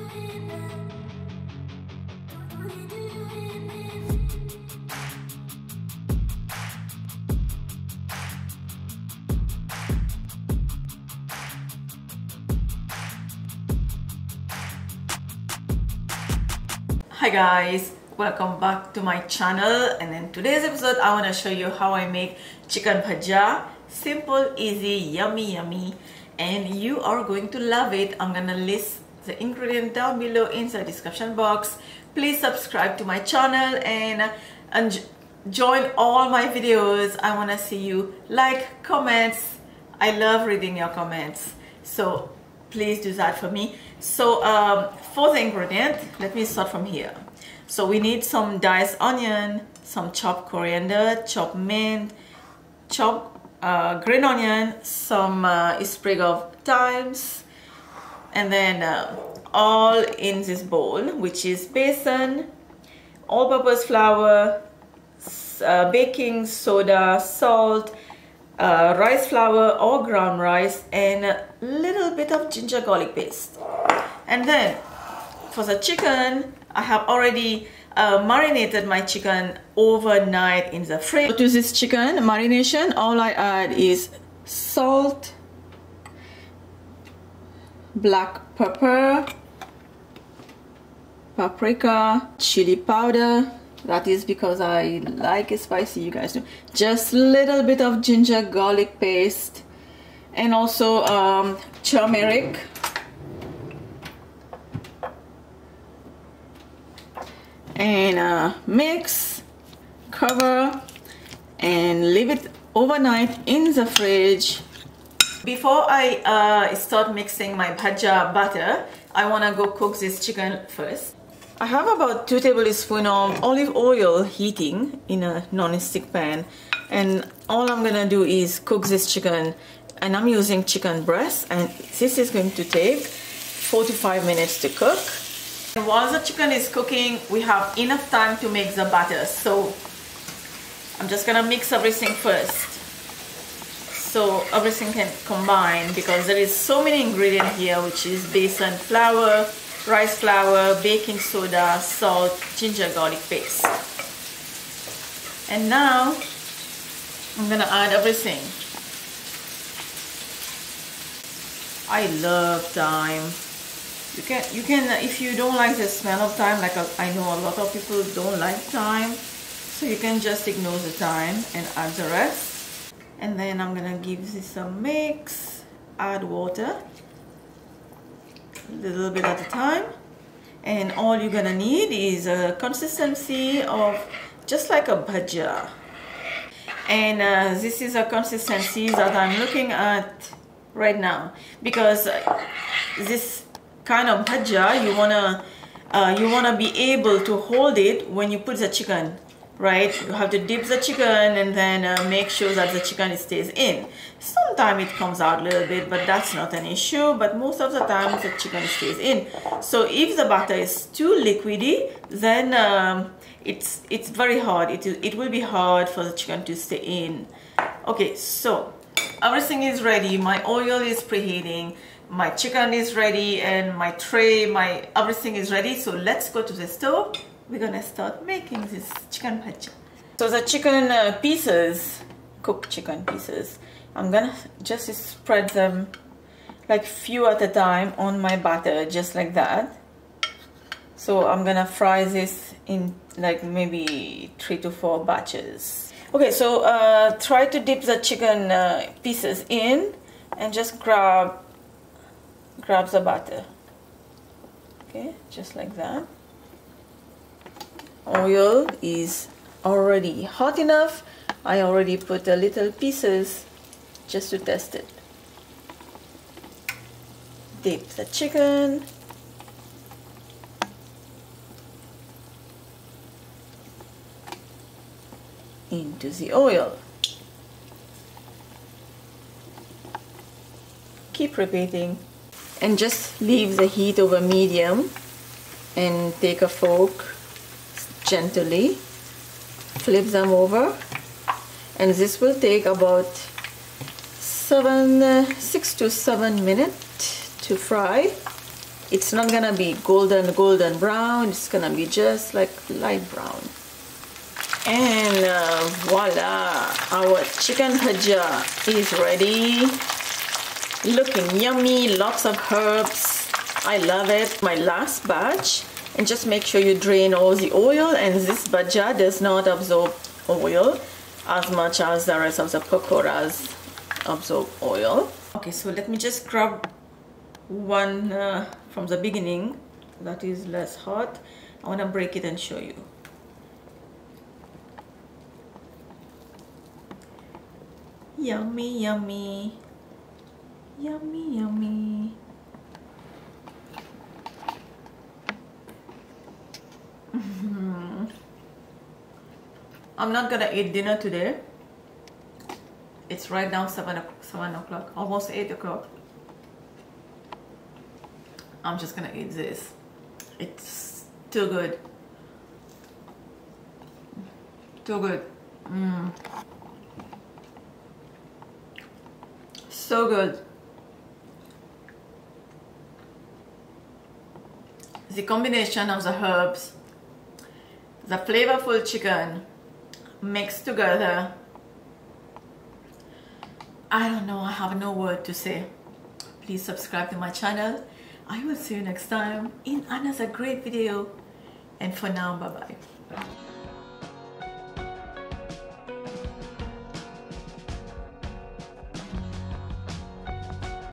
Hi guys, welcome back to my channel, and in today's episode I want to show you how I make chicken bhajia. Simple, easy, yummy, and you are going to love it. I'm gonna list the ingredients down below in the description box. Please subscribe to my channel and join all my videos. I want to see you like, comments. I love reading your comments, so please do that for me. So for the ingredient, let me start from here. So we need some diced onion, some chopped coriander, chopped mint, chopped green onion, some sprig of thymes, and then all in this bowl, which is besan, all-purpose flour, baking soda, salt, rice flour or ground rice, and a little bit of ginger garlic paste. And then for the chicken, I have already marinated my chicken overnight in the fridge. So to this chicken marination, all I add is salt, black pepper, paprika, chili powder. That is because I like it spicy, you guys know. Just a little bit of ginger garlic paste, and also turmeric. And mix, cover, and leave it overnight in the fridge. Before I start mixing my bhajia batter, I want to go cook this chicken first. I have about 2 tablespoons of olive oil heating in a non-stick pan, and all I'm gonna do is cook this chicken, and I'm using chicken breast, and this is going to take 4 to 5 minutes to cook. And while the chicken is cooking, we have enough time to make the batter. So I'm just gonna mix everything first, so everything can combine, because there is so many ingredients here, which is besan flour, rice flour, baking soda, salt, ginger garlic paste. And now I'm gonna add everything. I love thyme. You can if you don't like the smell of thyme, like I know a lot of people don't like thyme, so you can just ignore the thyme and add the rest. And then I'm gonna give this a mix, add water, a little bit at a time, and all you're gonna need is a consistency of just like a bhajia. And this is a consistency that I'm looking at right now, because this kind of bhajia, you wanna be able to hold it when you put the chicken, right? You have to dip the chicken and then make sure that the chicken stays in. Sometimes it comes out a little bit, but that's not an issue, but most of the time the chicken stays in. So if the batter is too liquidy, then it's very hard. It will be hard for the chicken to stay in. Okay, so everything is ready. My oil is preheating, my chicken is ready, and my tray, everything is ready. So let's go to the stove. We're gonna start making this chicken bhajia. So the chicken pieces, cooked chicken pieces, I'm gonna just spread them like few at a time on my batter, just like that. So I'm gonna fry this in like maybe 3 to 4 batches. Okay, so try to dip the chicken pieces in and just grab the batter. Okay, just like that. Oil is already hot enough. I already put a little pieces just to test it. Dip the chicken. Into the oil. Keep repeating, and just leave the heat over medium, and take a fork, gently flip them over, and this will take about 6 to 7 minutes to fry. It's not gonna be golden brown. It's gonna be just like light brown. And voila, our chicken bhajia is ready. Looking yummy, lots of herbs. I love it. My last batch. And just make sure you drain all the oil, and this bhajia does not absorb oil as much as the rest of the pakoras absorb oil. Okay, so let me just grab one from the beginning that is less hot. I want to break it and show you. Yummy, yummy, yummy, yummy. I'm not gonna eat dinner today. It's right now 7 o'clock, almost 8 o'clock. I'm just gonna eat this. It's too good. Too good. So good. The combination of the herbs, the flavorful chicken mixed together. I don't know, I have no word to say. Please subscribe to my channel. I will see you next time in another great video. And for now, bye bye.